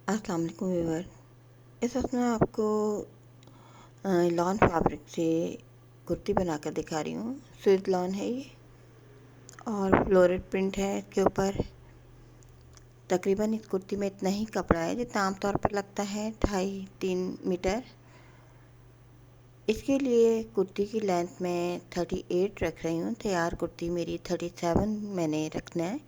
अस्सलाम वालेकुम व्यूअर। इस वक्त मैं आपको लॉन फैब्रिक से कुर्ती बनाकर दिखा रही हूँ। स्विस लॉन है ये और फ्लोरल प्रिंट है इसके ऊपर। तकरीबन इस कुर्ती में इतना ही कपड़ा है जितना आमतौर पर लगता है, 2.5-3 मीटर। इसके लिए कुर्ती की लेंथ में 38 रख रही हूँ। तैयार कुर्ती मेरी 37 मैंने रखना है।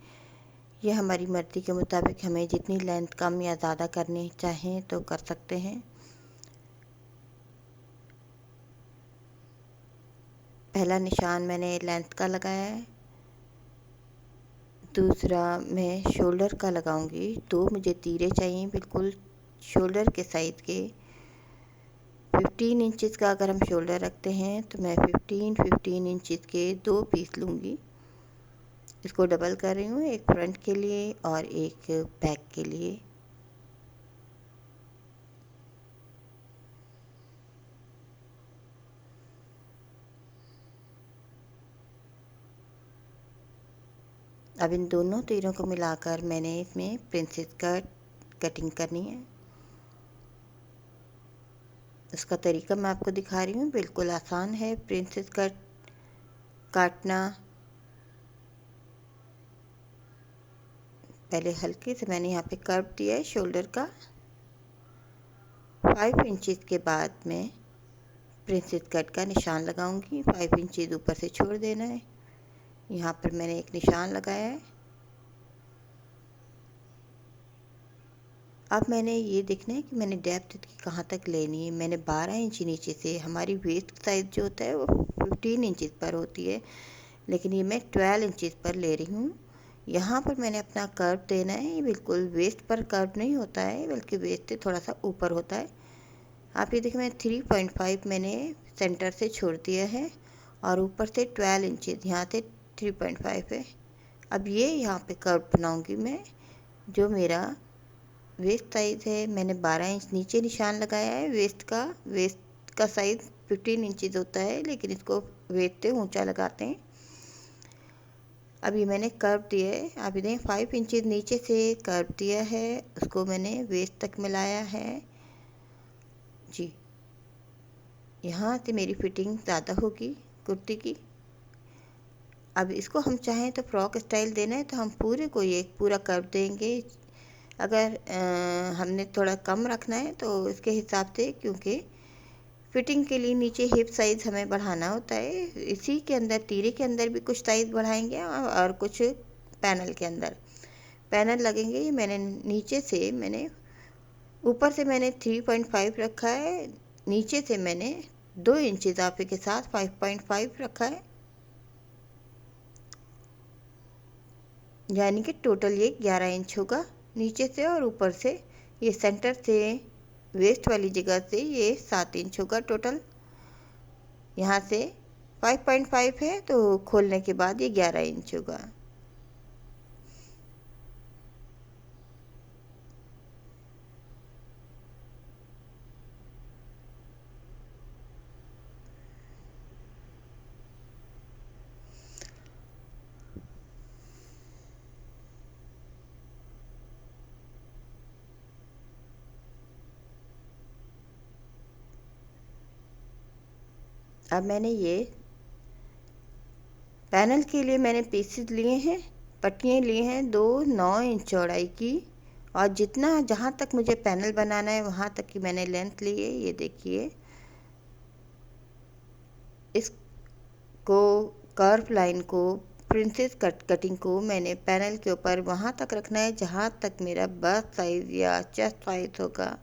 ये हमारी मर्ज़ी के मुताबिक हमें जितनी लेंथ कम या ज़्यादा करनी चाहें तो कर सकते हैं। पहला निशान मैंने लेंथ का लगाया है, दूसरा मैं शोल्डर का लगाऊंगी। दो मुझे तीरे चाहिए बिल्कुल शोल्डर के साइज़ के। 15 इंचज़ का अगर हम शोल्डर रखते हैं तो मैं 15 इंचज़ के 2 पीस लूँगी। इसको डबल कर रही हूँ, एक फ्रंट के लिए और एक बैक के लिए। अब इन दोनों तीरों को मिलाकर मैंने इसमें प्रिंसेस कट कटिंग करनी है। उसका तरीका मैं आपको दिखा रही हूँ, बिल्कुल आसान है प्रिंसेस कट काटना। पहले हल्के से मैंने यहाँ पे कर्व दिया है शोल्डर का। 5 इंचज़ के बाद मैं प्रिंसेस कट का निशान लगाऊंगी। 5 इंचज़ ऊपर से छोड़ देना है। यहाँ पर मैंने एक निशान लगाया है। अब मैंने ये देखना है कि मैंने डेप्थ इसकी कहाँ तक लेनी है। मैंने 12 इंच नीचे से, हमारी वेस्ट साइज़ जो होता है वो 15 इंचज़ पर होती है, लेकिन ये मैं 12 इंचज़ पर ले रही हूँ। यहाँ पर मैंने अपना कर्व देना है। ये बिल्कुल वेस्ट पर कर्व नहीं होता है, बल्कि वेस्ट से थोड़ा सा ऊपर होता है। आप ये देखिए, मैं 3.5 मैंने सेंटर से छोड़ दिया है और ऊपर से 12 इंचज़ यहाँ से 3.5 है। अब ये यहाँ पे कर्व बनाऊँगी मैं। जो मेरा वेस्ट साइज़ है, मैंने 12 इंच नीचे निशान लगाया है वेस्ट का साइज़ 15 इंचज़ होता है, लेकिन इसको वेस्ट से ऊंचा लगाते हैं। अब ये मैंने कर्व दिया है। अब इन्हें 5 इंचज़ नीचे से कर्व दिया है, उसको मैंने वेस्ट तक मिलाया है जी। यहाँ से मेरी फिटिंग ज़्यादा होगी कुर्ती की। अब इसको हम चाहें तो फ्रॉक स्टाइल देना है तो हम पूरे को एक पूरा कर्व देंगे। अगर हमने थोड़ा कम रखना है तो इसके हिसाब से, क्योंकि फिटिंग के लिए नीचे हिप साइज़ हमें बढ़ाना होता है। इसी के अंदर तीरे के अंदर भी कुछ साइज़ बढ़ाएंगे और कुछ पैनल के अंदर पैनल लगेंगे। मैंने नीचे से ऊपर से मैंने 3.5 रखा है, नीचे से मैंने 2 इंच इजाफे के साथ 5.5 रखा है, यानी कि टोटल ये 11 इंच होगा नीचे से। और ऊपर से ये सेंटर से वेस्ट वाली जगह से ये 7 इंच होगा टोटल। यहाँ से 5.5 है तो खोलने के बाद ये 11 इंच होगा। अब मैंने ये पैनल के लिए मैंने पीसेस लिए हैं, पट्टियाँ लिए हैं 2 9 इंच चौड़ाई की। और जितना जहाँ तक मुझे पैनल बनाना है वहाँ तक की मैंने लेंथ ली है। ये देखिए, इसको कर्व लाइन को प्रिंसेस कटिंग को मैंने पैनल के ऊपर वहाँ तक रखना है जहाँ तक मेरा बस्ट साइज़ या चेस्ट साइज़ होगा।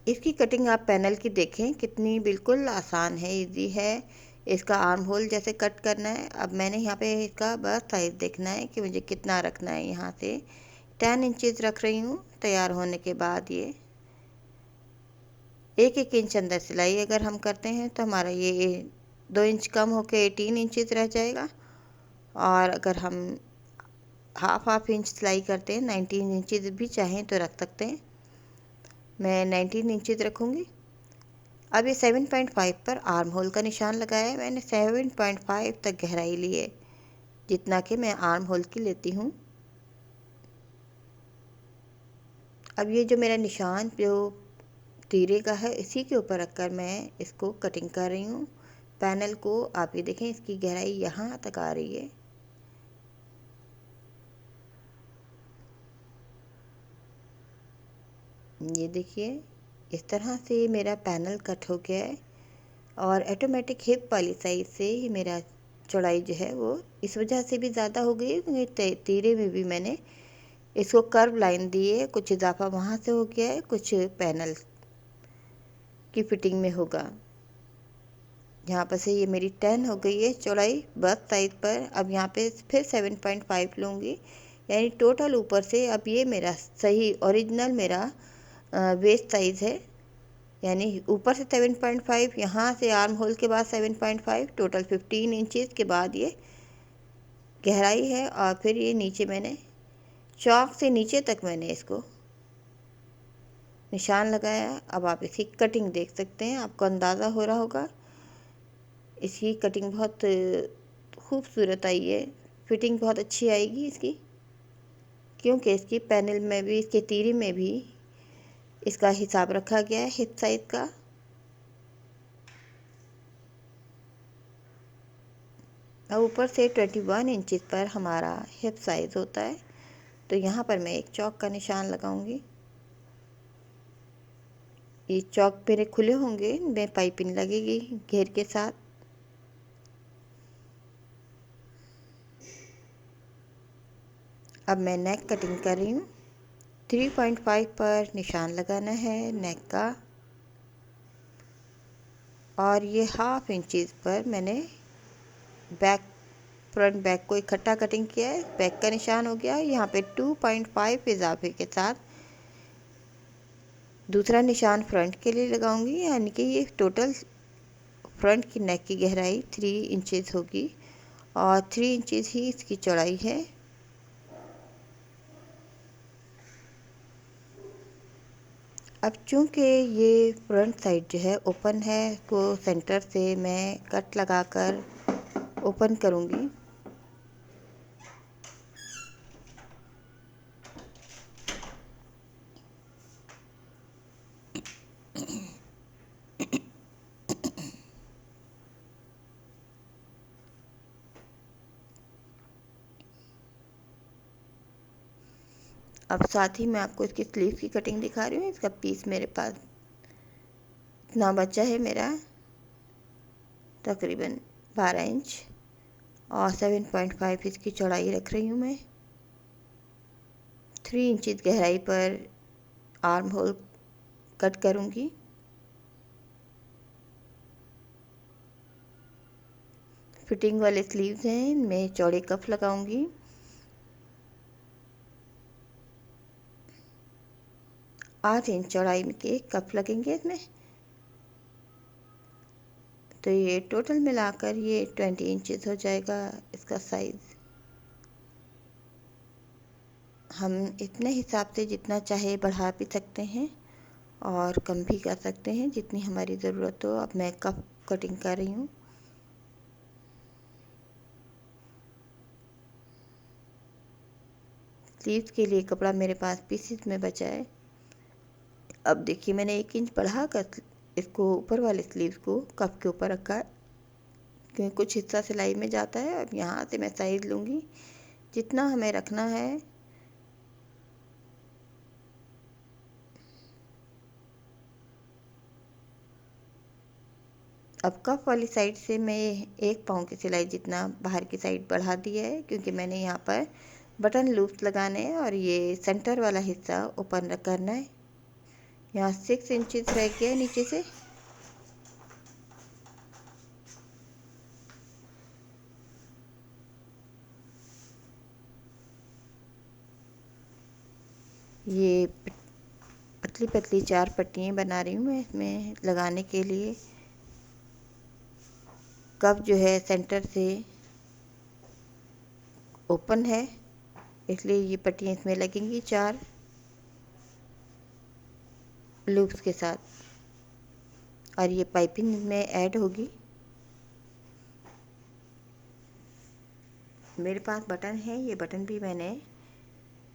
इसकी कटिंग आप पैनल की देखें कितनी बिल्कुल आसान है, इजी है। इसका आर्म होल जैसे कट करना है। अब मैंने यहाँ पे इसका बस्ट साइज़ देखना है कि मुझे कितना रखना है। यहाँ से 10 इंचज़ रख रही हूँ। तैयार होने के बाद ये 1 इंच अंदर सिलाई अगर हम करते हैं तो हमारा ये 2 इंच कम होकर 18 इंचज़ रह जाएगा। और अगर हम हाफ इंच सिलाई करते हैं, 19 इंचज़ भी चाहें तो रख सकते हैं। मैं 19 इंचज़ रखूँगी। अब ये 7.5 पर आर्म होल का निशान लगाया है। मैंने 7.5 तक गहराई ली है, जितना कि मैं आर्म होल की लेती हूँ। अब ये जो मेरा निशान जो तीरे का है इसी के ऊपर रखकर मैं इसको कटिंग कर रही हूँ। पैनल को आप ये देखें, इसकी गहराई यहाँ तक आ रही है। ये देखिए, इस तरह से मेरा पैनल कट हो गया है और ऑटोमेटिक हिप वाली साइड से ही मेरा चौड़ाई जो है वो इस वजह से भी ज़्यादा हो गई है क्योंकि तीरे में भी मैंने इसको कर्व लाइन दी है। कुछ इजाफा वहाँ से हो गया है, कुछ पैनल की फिटिंग में होगा। यहाँ पर से ये मेरी 10 हो गई है चौड़ाई बस्ट साइज पर। अब यहाँ पे फिर 7.5 लूँगी, यानी टोटल ऊपर से अब ये मेरा सही ओरिजिनल मेरा वेस्ट साइज़ है। यानी ऊपर से 7.5, यहाँ से आर्म होल के बाद 7.5, टोटल 15 इंचज़ के बाद ये गहराई है। और फिर ये नीचे मैंने चौक से नीचे तक मैंने इसको निशान लगाया। अब आप इसकी कटिंग देख सकते हैं, आपको अंदाज़ा हो रहा होगा। इसकी कटिंग बहुत खूबसूरत आई है, फिटिंग बहुत अच्छी आएगी इसकी, क्योंकि इसकी पैनल में भी, इसके तीरे में भी इसका हिसाब रखा गया है हिप साइज का। और ऊपर से 21 इंचज़ पर हमारा हिप साइज़ होता है। तो यहाँ पर मैं एक चौक का निशान लगाऊंगी। ये चौक मेरे खुले होंगे, में पाइपिंग लगेगी घेर के साथ। अब मैं नेक कटिंग कर रही हूँ। 3.5 पर निशान लगाना है नेक का, और ये हाफ इंचज़ पर मैंने बैक फ्रंट बैक को इकट्ठा कटिंग किया है। बैक का निशान हो गया। यहाँ पे 2.5 इजाफे के साथ दूसरा निशान फ्रंट के लिए लगाऊंगी, यानी कि ये टोटल फ्रंट की नेक की गहराई 3 इंचज़ होगी और 3 इंचज़ ही इसकी चौड़ाई है। अब चूँकि ये फ्रंट साइड जो है ओपन है, तो सेंटर से मैं कट लगाकर ओपन करूँगी। अब साथ ही मैं आपको इसकी स्लीव की कटिंग दिखा रही हूँ। इसका पीस मेरे पास इतना बचा है मेरा, तकरीबन 12 इंच, और 7.5 इसकी चौड़ाई रख रही हूँ मैं। 3 इंचज़ गहराई पर आर्म होल कट करूँगी। फिटिंग वाले स्लीव्स हैं, इनमें चौड़े कफ लगाऊंगी। आठ इंच चौड़ाई के कफ लगेंगे इसमें। तो ये टोटल मिलाकर ये 20 इंचज़ हो जाएगा इसका साइज़। हम इतने हिसाब से जितना चाहे बढ़ा भी सकते हैं और कम भी कर सकते हैं, जितनी हमारी ज़रूरत हो। अब मैं कफ कटिंग कर रही हूँ। स्लीव्स के लिए कपड़ा मेरे पास पीसेस में बचा है। अब देखिए, मैंने 1 इंच बढ़ाकर इसको ऊपर वाले स्लीव्स को कफ के ऊपर रखा है, क्योंकि कुछ हिस्सा सिलाई में जाता है। अब यहाँ से मैं साइज़ लूँगी जितना हमें रखना है। अब कफ वाली साइड से मैं 1 पाँव की सिलाई जितना बाहर की साइड बढ़ा दिया है, क्योंकि मैंने यहाँ पर बटन लूप्स लगाने हैं और ये सेंटर वाला हिस्सा ओपन करना है। यहाँ 6 इंचज़ रह गया नीचे से। ये पतली पतली 4 पट्टियाँ बना रही हूँ मैं इसमें लगाने के लिए। कफ जो है सेंटर से ओपन है, इसलिए ये पट्टियाँ इसमें लगेंगी 4 लूप्स के साथ, और ये पाइपिंग में ऐड होगी। मेरे पास बटन है, ये बटन भी मैंने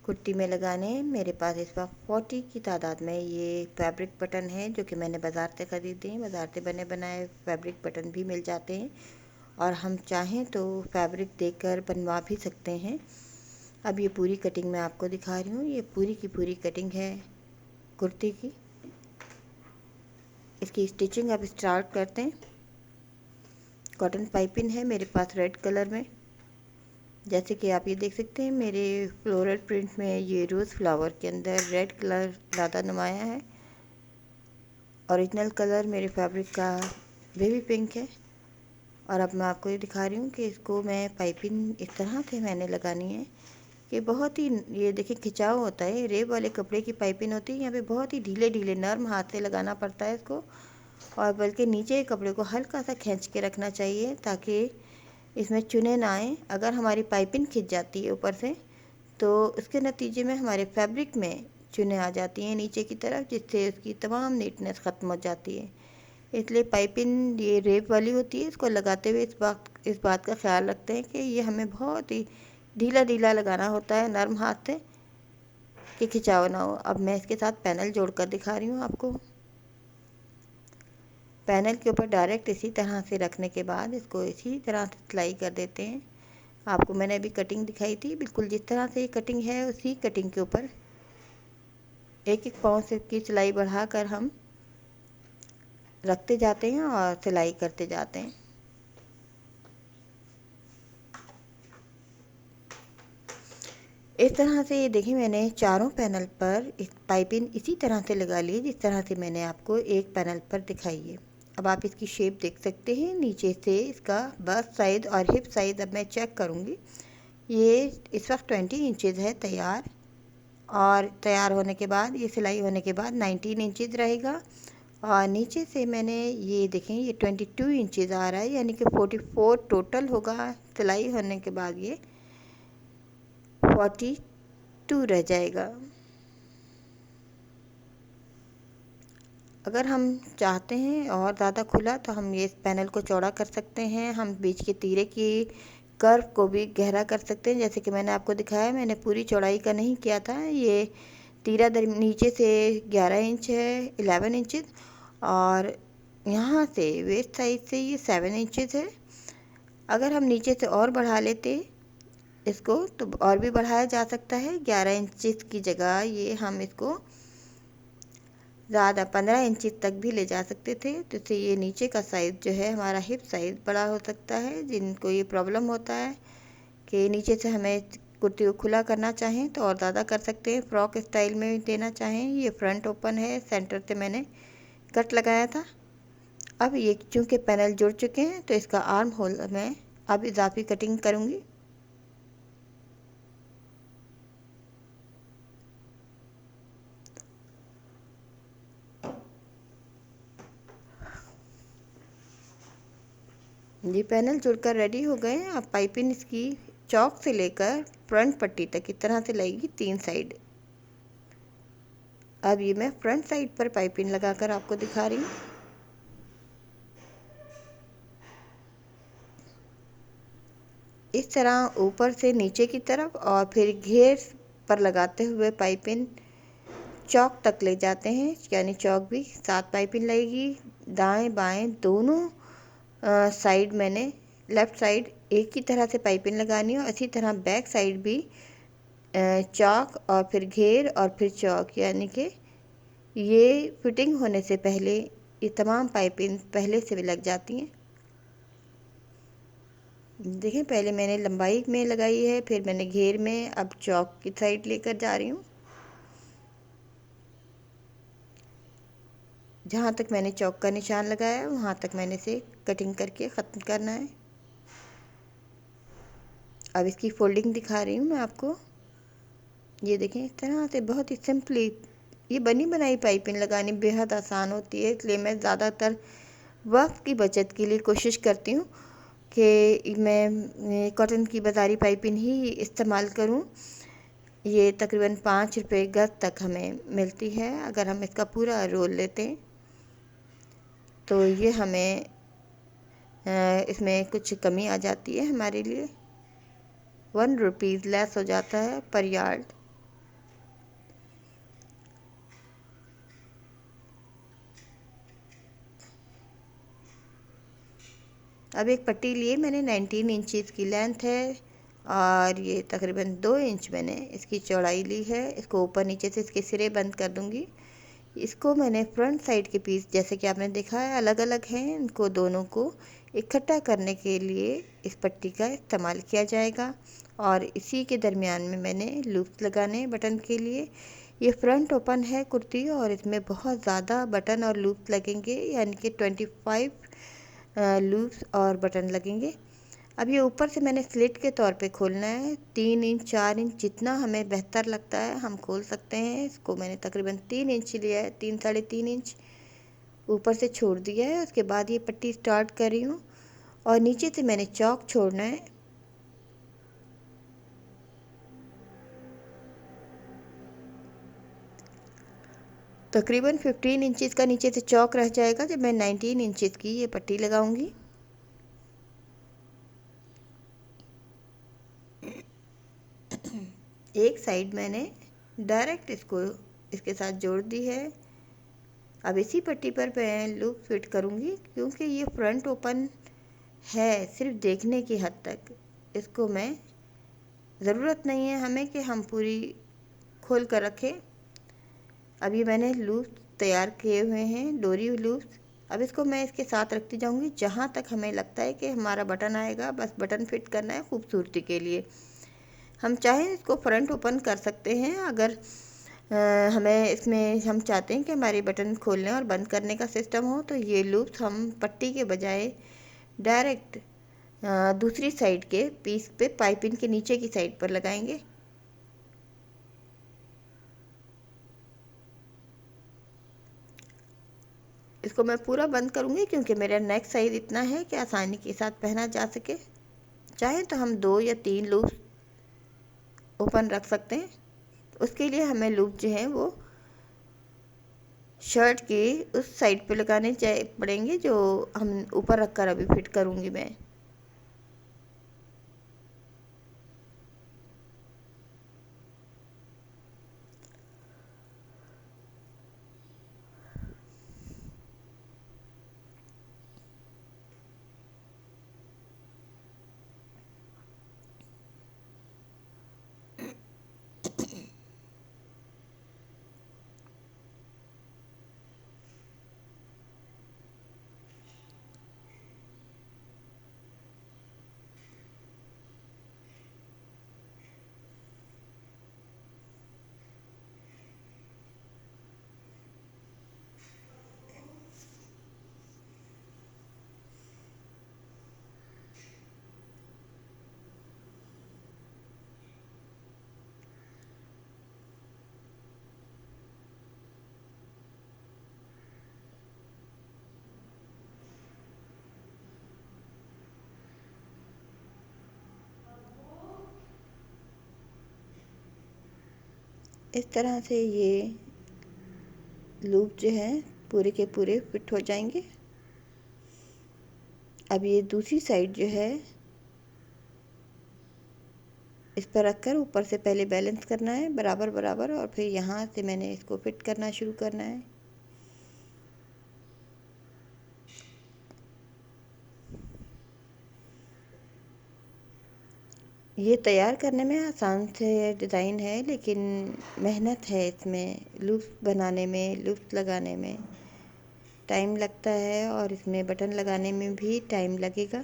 कुर्ती में लगाने मेरे पास इस वक्त 40 की तादाद में ये फैब्रिक बटन है, जो कि मैंने बाज़ार से ख़रीदे हैं। बाज़ार से बने बनाए फैब्रिक बटन भी मिल जाते हैं और हम चाहें तो फैब्रिक देकर बनवा भी सकते हैं। अब ये पूरी कटिंग मैं आपको दिखा रही हूँ। ये पूरी की पूरी कटिंग है कुर्ती की। इसकी स्टिचिंग अब स्टार्ट करते हैं। कॉटन पाइपिंग है मेरे पास रेड कलर में, जैसे कि आप ये देख सकते हैं मेरे फ्लोरल प्रिंट में ये रोज़ फ्लावर के अंदर रेड कलर ज़्यादा नुमाया है। ओरिजिनल कलर मेरे फैब्रिक का बेबी पिंक है। और अब मैं आपको ये दिखा रही हूँ कि इसको मैं पाइपिंग इस तरह से मैंने लगानी है कि बहुत ही, ये देखिए खिंचाव होता है। रेब वाले कपड़े की पाइपिंग होती है, यहाँ पे बहुत ही ढीले ढीले नरम हाथ से लगाना पड़ता है इसको, और बल्कि नीचे के कपड़े को हल्का सा खींच के रखना चाहिए ताकि इसमें चुने ना आए। अगर हमारी पाइपिंग खिंच जाती है ऊपर से तो उसके नतीजे में हमारे फैब्रिक में चुने आ जाती हैं नीचे की तरफ, जिससे उसकी तमाम नीटनेस ख़त्म हो जाती है। इसलिए पाइपिंग ये रेप वाली होती है, इसको लगाते हुए इस बात का ख्याल रखते हैं कि ये हमें बहुत ही ढीला ढीला लगाना होता है नरम हाथ से, कि खिंचाव ना हो। अब मैं इसके साथ पैनल जोड़कर दिखा रही हूँ आपको। पैनल के ऊपर डायरेक्ट इसी तरह से रखने के बाद इसको इसी तरह से सिलाई कर देते हैं। आपको मैंने अभी कटिंग दिखाई थी, बिल्कुल जिस तरह से ये कटिंग है उसी कटिंग के ऊपर एक एक पाँव से की सिलाई बढ़ाकर हम रखते जाते हैं और सिलाई करते जाते हैं। इस तरह से ये देखिए मैंने चारों पैनल पर इस पाइपिंग इसी तरह से लगा ली जिस तरह से मैंने आपको एक पैनल पर दिखाई है। अब आप इसकी शेप देख सकते हैं। नीचे से इसका बस्ट साइज़ और हिप साइज़ अब मैं चेक करूँगी। ये इस वक्त 20 इंचज़ है तैयार, और तैयार होने के बाद ये सिलाई होने के बाद 19 इंचज़ रहेगा। और नीचे से मैंने ये देखें ये 22 इंचज़ आ रहा है, यानी कि 44 टोटल होगा। सिलाई होने के बाद ये 42 रह जाएगा। अगर हम चाहते हैं और ज़्यादा खुला तो हम ये इस पैनल को चौड़ा कर सकते हैं। हम बीच के तीरे की कर्व को भी गहरा कर सकते हैं, जैसे कि मैंने आपको दिखाया। मैंने पूरी चौड़ाई का नहीं किया था। ये तीरा नीचे से 11 इंच है, 11 इंचज़, और यहाँ से वेस्ट साइड से ये 7 इंचज़ है। अगर हम नीचे से और बढ़ा लेते इसको तो और भी बढ़ाया जा सकता है। 11 इंचज़ की जगह ये हम इसको ज़्यादा 15 इंच तक भी ले जा सकते थे, तो इससे ये नीचे का साइज़ जो है हमारा हिप साइज़ बड़ा हो सकता है। जिनको ये प्रॉब्लम होता है कि नीचे से हमें कुर्ती को खुला करना चाहें तो और ज़्यादा कर सकते हैं। फ्रॉक स्टाइल में देना चाहें। ये फ्रंट ओपन है, सेंटर से मैंने कट लगाया था। अब ये चूँकि पैनल जुड़ चुके हैं तो इसका आर्म होल मैं अब इजाफी कटिंग करूँगी। ये पैनल जुड़कर रेडी हो गए हैं। अब पाइपिंग इसकी चौक से लेकर फ्रंट पट्टी तक इस तरह से लगेगी 3 साइड। अब ये मैं फ्रंट साइड पर पाइपिंग लगाकर आपको दिखा रही हूँ। इस तरह ऊपर से नीचे की तरफ और फिर घेर पर लगाते हुए पाइपिंग चौक तक ले जाते हैं, यानी चौक भी 7 पाइपिंग लगेगी। दाएं बाएं दोनों साइड मैंने लेफ़्ट साइड एक ही तरह से पाइपिंग लगानी है, और इसी तरह बैक साइड भी चौक और फिर घेर और फिर चौक, यानी कि ये फिटिंग होने से पहले ये तमाम पाइपिंग पहले से भी लग जाती हैं। देखें पहले मैंने लंबाई में लगाई है, फिर मैंने घेर में, अब चौक की साइड लेकर जा रही हूँ। जहाँ तक मैंने चौक का निशान लगाया है वहाँ तक मैंने इसे कटिंग करके ख़त्म करना है। अब इसकी फोल्डिंग दिखा रही हूँ मैं आपको। ये देखें इस तरह से बहुत ही सिंपली ये बनी बनाई पाइपिंग लगानी बेहद आसान होती है, इसलिए मैं ज़्यादातर वक्त की बचत के लिए कोशिश करती हूँ कि मैं कॉटन की बाज़ारी पाइपिंग ही इस्तेमाल करूँ। ये तकरीबन 5 रुपये गज तक हमें मिलती है। अगर हम इसका पूरा रोल लेते हैं तो ये हमें इसमें कुछ कमी आ जाती है, हमारे लिए 1 रुपीज़ लेस हो जाता है पर यार्ड। अब एक पट्टी लिए मैंने 19 इंचज़ की लेंथ है और ये तकरीबन 2 इंच मैंने इसकी चौड़ाई ली है। इसको ऊपर नीचे से इसके सिरे बंद कर दूंगी। इसको मैंने फ्रंट साइड के पीस जैसे कि आपने देखा है अलग अलग हैं, इनको दोनों को इकट्ठा करने के लिए इस पट्टी का इस्तेमाल किया जाएगा और इसी के दरमियान में मैंने लूप्स लगाने बटन के लिए। ये फ्रंट ओपन है कुर्ती और इसमें बहुत ज़्यादा बटन और लूप्स लगेंगे, यानी कि 25 लूप्स और बटन लगेंगे। अब ये ऊपर से मैंने स्लिट के तौर पे खोलना है। 3 इंच 4 इंच जितना हमें बेहतर लगता है हम खोल सकते हैं। इसको मैंने तकरीबन 3 इंच लिया है, 3 साढ़े 3 इंच ऊपर से छोड़ दिया है। उसके बाद ये पट्टी स्टार्ट कर रही हूँ और नीचे से मैंने चौक छोड़ना है। तकरीबन 15 इंचज़ का नीचे से चौक रह जाएगा जब मैं 19 इंचज़ की ये पट्टी लगाऊंगी। एक साइड मैंने डायरेक्ट इसको इसके साथ जोड़ दी है। अब इसी पट्टी पर मैं लूप फिट करूंगी क्योंकि ये फ्रंट ओपन है सिर्फ देखने की हद तक। इसको मैं ज़रूरत नहीं है हमें कि हम पूरी खोल कर रखें। अब ये मैंने लूप तैयार किए हुए हैं, डोरी लूप्स। अब इसको मैं इसके साथ रखती जाऊंगी जहाँ तक हमें लगता है कि हमारा बटन आएगा। बस बटन फिट करना है खूबसूरती के लिए। हम चाहें इसको फ्रंट ओपन कर सकते हैं अगर हमें इसमें हम चाहते हैं कि हमारे बटन खोलने और बंद करने का सिस्टम हो, तो ये लूप्स हम पट्टी के बजाय डायरेक्ट दूसरी साइड के पीस पे पाइपिंग के नीचे की साइड पर लगाएंगे। इसको मैं पूरा बंद करूंगी क्योंकि मेरा नेक साइज इतना है कि आसानी के साथ पहना जा सके। चाहे तो हम 2 या 3 लूप ओपन रख सकते हैं। उसके लिए हमें लूप जो है वो शर्ट के उस साइड पे लगाने पड़ेंगे जो हम ऊपर रखकर अभी फिट करूंगी मैं। इस तरह से ये लूप जो है पूरे के पूरे फिट हो जाएंगे। अब ये दूसरी साइड जो है इस पर रखकर ऊपर से पहले बैलेंस करना है बराबर बराबर और फिर यहाँ से मैंने इसको फिट करना शुरू करना है। ये तैयार करने में आसान से डिज़ाइन है लेकिन मेहनत है इसमें। लूप्स बनाने में, लूप्स लगाने में टाइम लगता है और इसमें बटन लगाने में भी टाइम लगेगा।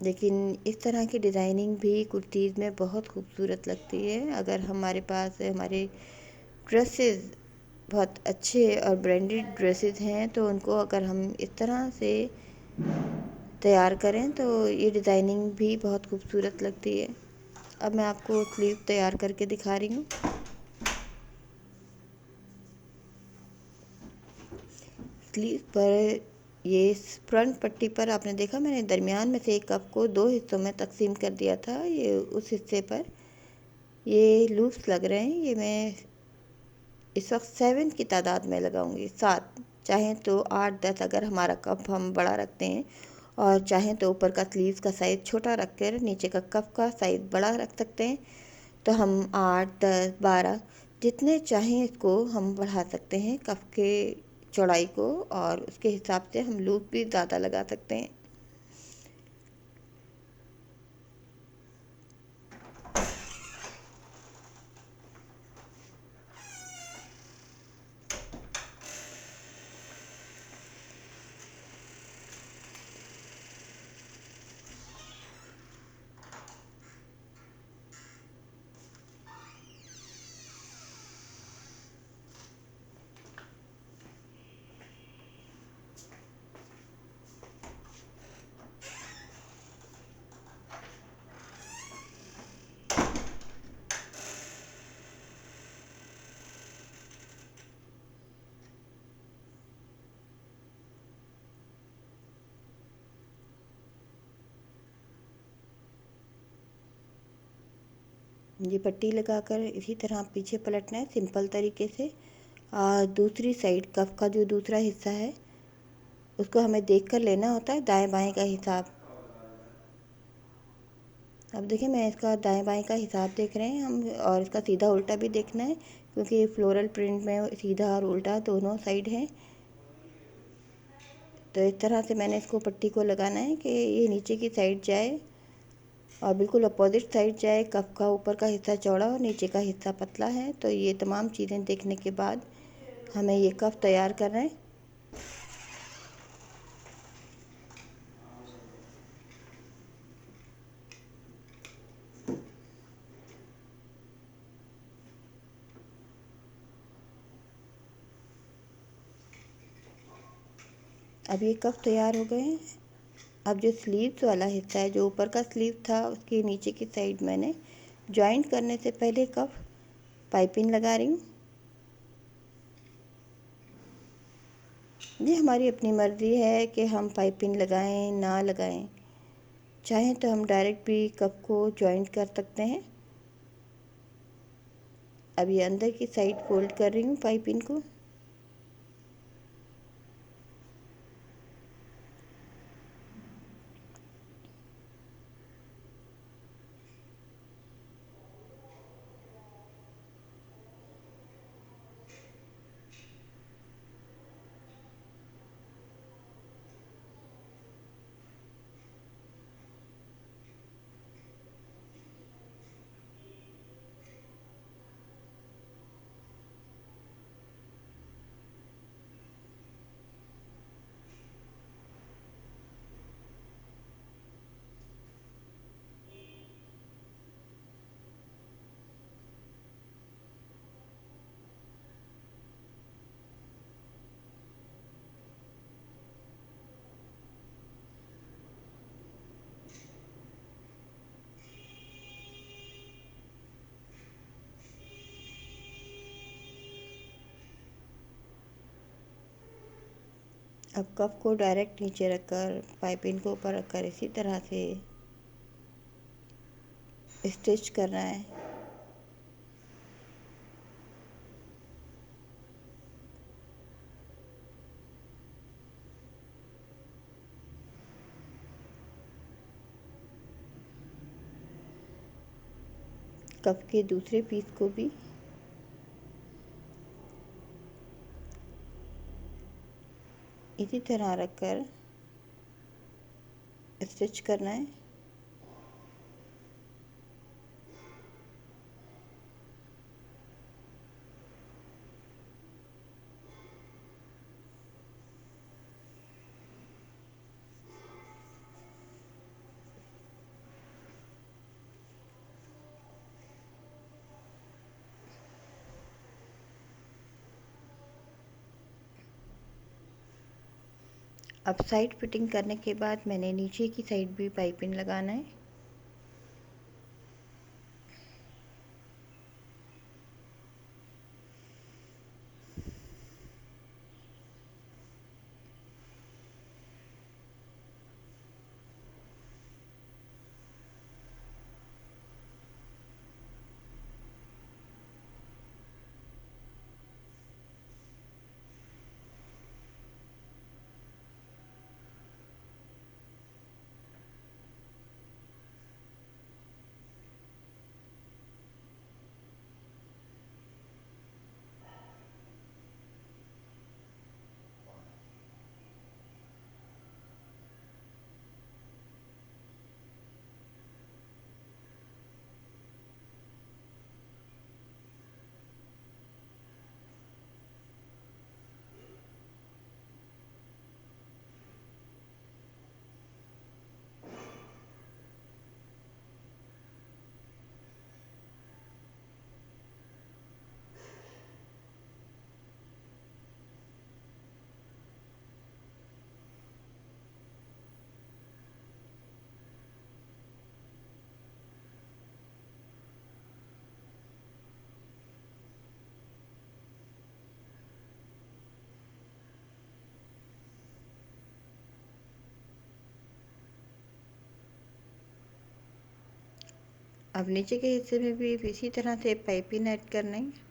लेकिन इस तरह की डिज़ाइनिंग भी कुर्तीज़ में बहुत खूबसूरत लगती है। अगर हमारे पास हमारे ड्रेसेस बहुत अच्छे और ब्रांडेड ड्रेसेस हैं तो उनको अगर हम इस तरह से तैयार करें तो ये डिज़ाइनिंग भी बहुत खूबसूरत लगती है। अब मैं आपको स्लीव तैयार करके दिखा रही हूँ। स्लीव पर ये फ्रंट पट्टी पर आपने देखा मैंने दरमियान में से एक कप को 2 हिस्सों में तकसीम कर दिया था। ये उस हिस्से पर ये लूप्स लग रहे हैं। ये मैं इस वक्त 7 की तादाद में लगाऊंगी, 7। चाहें तो 8-10 अगर हमारा कप हम बड़ा रखते हैं और चाहें तो ऊपर का स्लीव्स का साइज़ छोटा रख कर नीचे का कप का साइज़ बड़ा रख सकते हैं। तो हम 8, 10, 12 जितने चाहें इसको हम बढ़ा सकते हैं कप के चौड़ाई को, और उसके हिसाब से हम लूप भी ज़्यादा लगा सकते हैं। ये पट्टी लगाकर इसी तरह पीछे पलटना है सिंपल तरीके से। और दूसरी साइड कफ का जो दूसरा हिस्सा है उसको हमें देख कर लेना होता है, दाएं बाएं का हिसाब। अब देखिए, मैं इसका दाएं बाएं का हिसाब देख रहे हैं हम, और इसका सीधा उल्टा भी देखना है, क्योंकि फ्लोरल प्रिंट में सीधा और उल्टा दोनों साइड हैं। तो इस तरह से मैंने इसको पट्टी को लगाना है कि ये नीचे की साइड जाए और बिल्कुल अपोजिट साइड जाए। कफ का ऊपर का हिस्सा चौड़ा और नीचे का हिस्सा पतला है। तो ये तमाम चीज़ें देखने के बाद हमें ये कफ तैयार करना है। अब ये कफ तैयार हो गए हैं। अब जो स्लीव्स वाला हिस्सा है, जो ऊपर का स्लीव था, उसके नीचे की साइड मैंने जॉइंट करने से पहले कफ पाइपिंग लगा रही हूँ। ये हमारी अपनी मर्ज़ी है कि हम पाइपिंग लगाएं ना लगाएं। चाहें तो हम डायरेक्ट भी कप को जॉइंट कर सकते हैं। अब ये अंदर की साइड फोल्ड कर रही हूँ पाइपिंग को। अब कप को डायरेक्ट नीचे रखकर पाइपिंग को ऊपर रखकर इसी तरह से स्टिच करना है। कप के दूसरे पीस को भी इसी तरह रखकर स्टिच करना है। अब साइड फिटिंग करने के बाद मैंने नीचे की साइड भी पाइपिंग लगाना है। अब नीचे के हिस्से में भी इसी तरह से पाइपिंग ऐड करना है।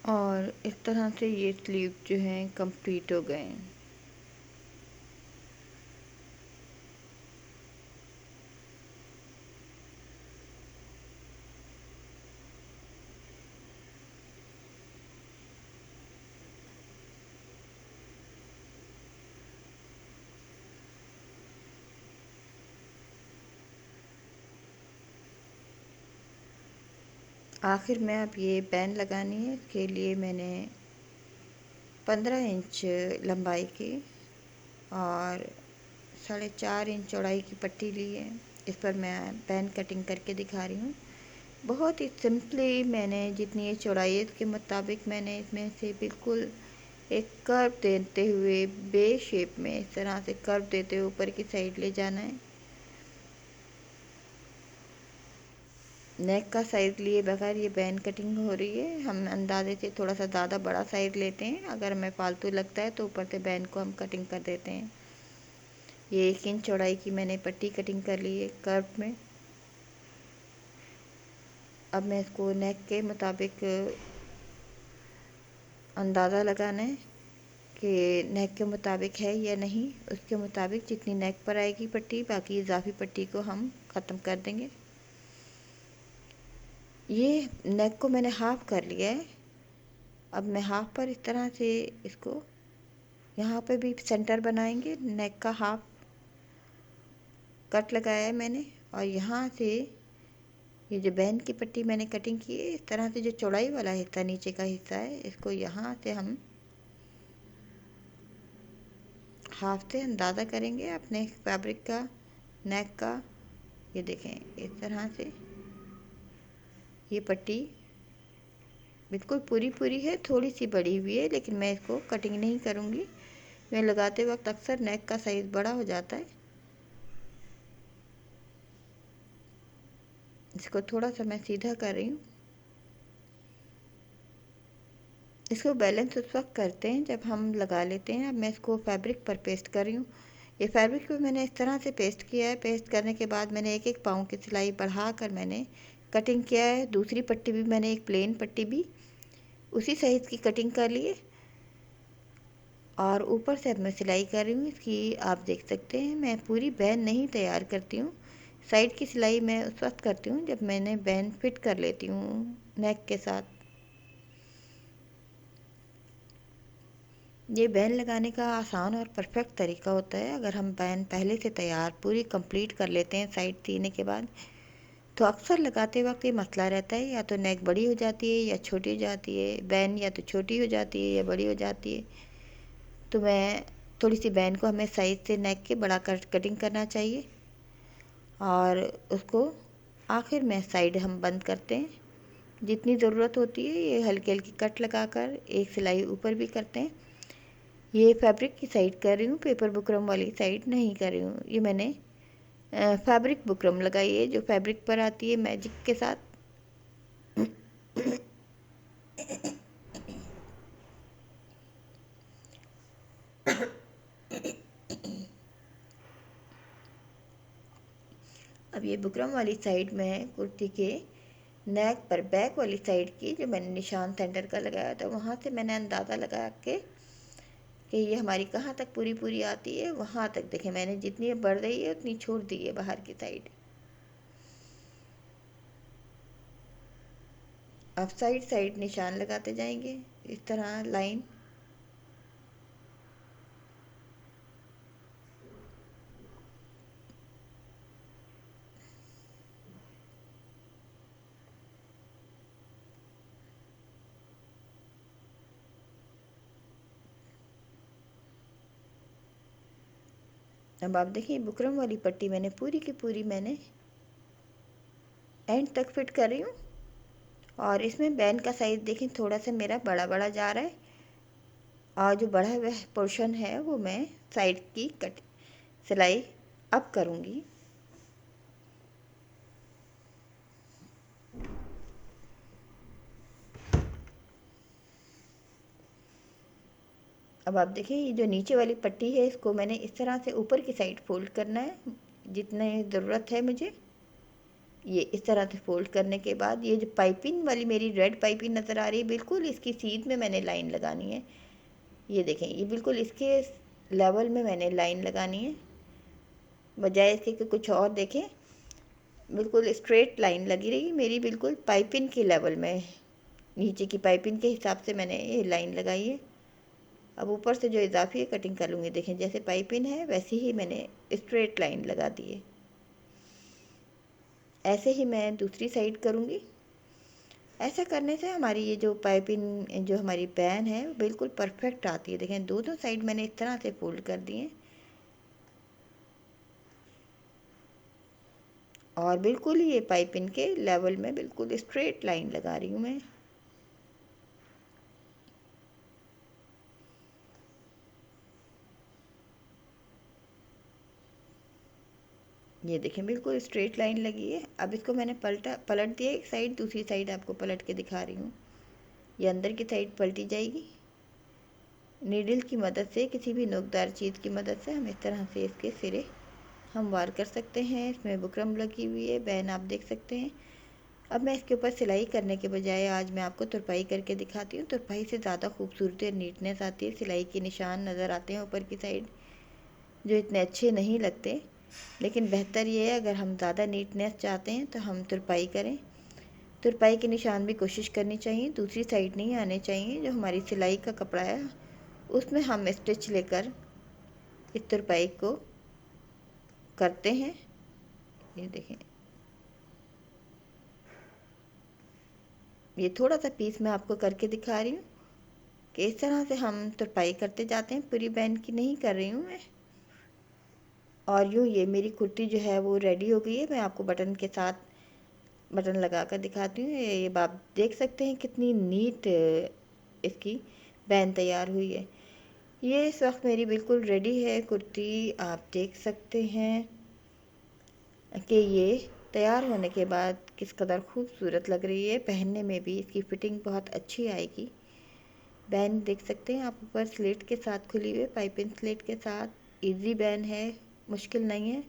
और इस तरह से ये स्लीव जो हैं कंप्लीट हो गए हैं। आखिर में अब ये बैन लगानी है, इसके लिए मैंने 15 इंच लंबाई की और 4.5 इंच चौड़ाई की पट्टी ली है। इस पर मैं बैन कटिंग करके दिखा रही हूँ। बहुत ही सिंपली मैंने जितनी ये चौड़ाई है इसके मुताबिक मैंने इसमें से बिल्कुल एक कर्व देते हुए बे शेप में इस तरह से कर्व देते हुए ऊपर की साइड ले जाना है। नेक का साइज़ लिए बगैर ये बैन कटिंग हो रही है। हम अंदाजे से थोड़ा सा ज़्यादा बड़ा साइज़ लेते हैं, अगर हमें फालतू लगता है तो ऊपर से बैन को हम कटिंग कर देते हैं। ये 1 इंच चौड़ाई की मैंने पट्टी कटिंग कर ली है कर्व में। अब मैं इसको नेक के मुताबिक अंदाज़ा लगाना है कि नेक के मुताबिक है या नहीं। उसके मुताबिक जितनी नेक पर आएगी पट्टी, बाकी इजाफी पट्टी को हम ख़त्म कर देंगे। ये नेक को मैंने हाफ कर लिया है। अब मैं हाफ पर इस तरह से इसको यहाँ पे भी सेंटर बनाएंगे। नेक का हाफ कट लगाया है मैंने और यहाँ से ये जो बैन की पट्टी मैंने कटिंग की है, इस तरह से जो चौड़ाई वाला हिस्सा नीचे का हिस्सा है, इसको यहाँ से हम हाफ से अंदाज़ा करेंगे अपने फैब्रिक का, नेक का। ये देखें इस तरह से ये पट्टी बिल्कुल पूरी पूरी है, थोड़ी सी बड़ी हुई है, लेकिन मैं इसको कटिंग नहीं करूँगी। मैं लगाते वक्त अक्सर नेक का साइज़ बड़ा हो जाता है। इसको थोड़ा सा मैं सीधा कर रही हूँ। इसको बैलेंस उस वक्त करते हैं जब हम लगा लेते हैं। अब मैं इसको फैब्रिक पर पेस्ट कर रही हूँ। ये फैब्रिक को मैंने इस तरह से पेस्ट किया है। पेस्ट करने के बाद मैंने एक एक पाँव की सिलाई बढ़ा कर मैंने कटिंग किया है। दूसरी पट्टी भी मैंने एक प्लेन पट्टी भी उसी साइज़ की कटिंग कर ली है और ऊपर से अब मैं सिलाई कर रही हूँ इसकी। आप देख सकते हैं मैं पूरी बैन नहीं तैयार करती हूँ। साइड की सिलाई मैं उस वक्त करती हूँ जब मैंने बैन फिट कर लेती हूँ नेक के साथ। ये बैन लगाने का आसान और परफेक्ट तरीका होता है। अगर हम बैन पहले से तैयार पूरी कंप्लीट कर लेते हैं साइड सीने के बाद, तो अक्सर लगाते वक्त ये मसला रहता है, या तो नेक बड़ी हो जाती है या छोटी हो जाती है। बैन या तो छोटी हो जाती है या बड़ी हो जाती है। तो मैं थोड़ी सी बैन को हमें साइज़ से नेक के बड़ा कटिंग करना चाहिए और उसको आखिर में साइड हम बंद करते हैं। जितनी ज़रूरत होती है ये हल्की हल्की कट लगाकर एक सिलाई ऊपर भी करते हैं। ये फैब्रिक की साइड कर रही हूँ, पेपर बुकरम वाली साइड नहीं कर रही हूँ। ये मैंने फैब्रिक बुकरम लगाई है जो फैब्रिक पर आती है मैजिक के साथ। अब ये बुकरम वाली साइड में कुर्ती के नेक पर बैक वाली साइड की जो मैंने निशान सेंटर का लगाया था, वहाँ से मैंने अंदाज़ा लगा के कि ये हमारी कहाँ तक पूरी पूरी आती है, वहाँ तक देखें मैंने जितनी बढ़ रही है उतनी छोड़ दी है बाहर की साइड। अब साइड साइड निशान लगाते जाएंगे इस तरह लाइन। अब आप देखिए बुकरम वाली पट्टी मैंने पूरी की पूरी मैंने एंड तक फिट कर रही हूँ। और इसमें बैन का साइज़ देखें थोड़ा सा मेरा बड़ा बड़ा जा रहा है, और जो बड़ा हुआ पोर्शन है वो मैं साइड की कट सिलाई अब करूँगी। अब आप देखिए ये जो नीचे वाली पट्टी है इसको मैंने इस तरह से ऊपर की साइड फोल्ड करना है जितने ज़रूरत है मुझे। ये इस तरह से फोल्ड करने के बाद ये जो पाइपिंग वाली मेरी रेड पाइपिंग नज़र आ रही है, बिल्कुल इसकी सीध में मैंने लाइन लगानी है। ये देखें ये बिल्कुल इसके लेवल में मैंने लाइन लगानी है, बजाय इसके कि कुछ और देखें बिल्कुल स्ट्रेट लाइन लगी रही मेरी, बिल्कुल पाइपिंग के लेवल में नीचे की पाइपिंग के हिसाब से मैंने ये लाइन लगाई है। अब ऊपर से जो इजाफी है कटिंग कर लूँगी। देखें जैसे पाइपिंग है वैसे ही मैंने स्ट्रेट लाइन लगा दी है। ऐसे ही मैं दूसरी साइड करूँगी। ऐसा करने से हमारी ये जो पाइपिंग जो हमारी पैन है वो बिल्कुल परफेक्ट आती है। देखें दोनों साइड मैंने इस तरह से फोल्ड कर दिए और बिल्कुल ही ये पाइपिंग के लेवल में बिल्कुल स्ट्रेट लाइन लगा रही हूँ मैं। ये देखें बिल्कुल स्ट्रेट लाइन लगी है। अब इसको मैंने पलट दिया एक साइड, दूसरी साइड आपको पलट के दिखा रही हूँ। ये अंदर की साइड पलटी जाएगी। नीडल की मदद से, किसी भी नोकदार चीज़ की मदद से हम इस तरह से इसके सिरे हम वार कर सकते हैं। इसमें बुकरम लगी हुई है, बैन आप देख सकते हैं। अब मैं इसके ऊपर सिलाई करने के बजाय आज मैं आपको तुरपाई करके दिखाती हूँ। तुरपाई से ज़्यादा खूबसूरती और नीटनेस आती है। सिलाई के निशान नज़र आते हैं ऊपर की साइड जो इतने अच्छे नहीं लगते, लेकिन बेहतर ये है अगर हम ज़्यादा नीटनेस चाहते हैं तो हम तुरपाई करें। तुरपाई के निशान भी कोशिश करनी चाहिए, दूसरी साइड नहीं आने चाहिए। जो हमारी सिलाई का कपड़ा है उसमें हम स्टिच लेकर इस तुरपाई को करते हैं। ये देखें ये थोड़ा सा पीस मैं आपको करके दिखा रही हूँ कि इस तरह से हम तुरपाई करते जाते हैं। पूरी बैंड की नहीं कर रही हूँ मैं। और यूँ ये मेरी कुर्ती जो है वो रेडी हो गई है। मैं आपको बटन के साथ बटन लगा कर दिखाती हूँ। ये आप देख सकते हैं कितनी नीट इसकी बैंड तैयार हुई है। ये इस वक्त मेरी बिल्कुल रेडी है कुर्ती। आप देख सकते हैं कि ये तैयार होने के बाद किस कदर खूबसूरत लग रही है। पहनने में भी इसकी फिटिंग बहुत अच्छी आएगी। बैन देख सकते हैं आप ऊपर स्लेट के साथ खुली हुई, पाइपिंग स्लेट के साथ। इजी बैन है, मुश्किल नहीं है।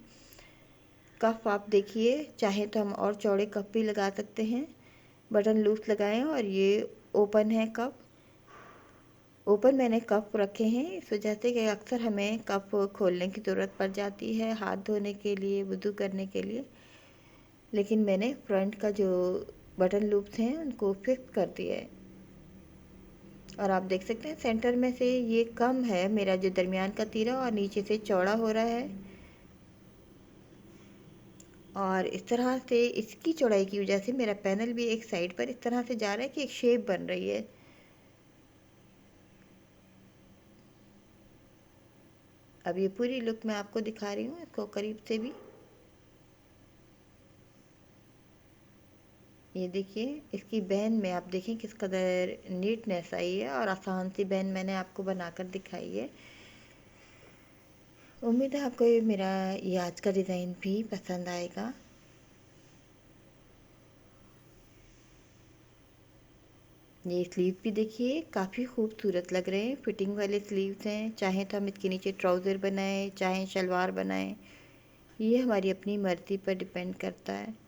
कफ आप देखिए, चाहे तो हम और चौड़े कप भी लगा सकते हैं। बटन लूज लगाएं। और ये ओपन है कप। ओपन मैंने कप रखे हैं इस वजह से कि अक्सर हमें कप खोलने की ज़रूरत पड़ जाती है हाथ धोने के लिए, वुज़ू करने के लिए। लेकिन मैंने फ्रंट का जो बटन लूप्स हैं उनको फिक्स कर दिया है। और आप देख सकते हैं सेंटर में से ये कम है मेरा जो दरमियान का तीरा, और नीचे से चौड़ा हो रहा है। और इस तरह से इसकी चौड़ाई की वजह से मेरा पैनल भी एक साइड पर इस तरह से जा रहा है कि एक शेप बन रही है। अब ये पूरी लुक मैं आपको दिखा रही हूँ इसको करीब से भी। ये देखिए इसकी बैन में आप देखें किस कदर नीटनेस आई है और आसान सी बैन मैंने आपको बनाकर दिखाई है। उम्मीद है आपको ये मेरा ये आज का डिज़ाइन भी पसंद आएगा। ये स्लीव भी देखिए काफ़ी खूबसूरत लग रहे हैं, फिटिंग वाले स्लीव्स हैं। चाहें तो हम इसके नीचे ट्राउज़र बनाएं, चाहें शलवार बनाएं, ये हमारी अपनी मर्ज़ी पर डिपेंड करता है।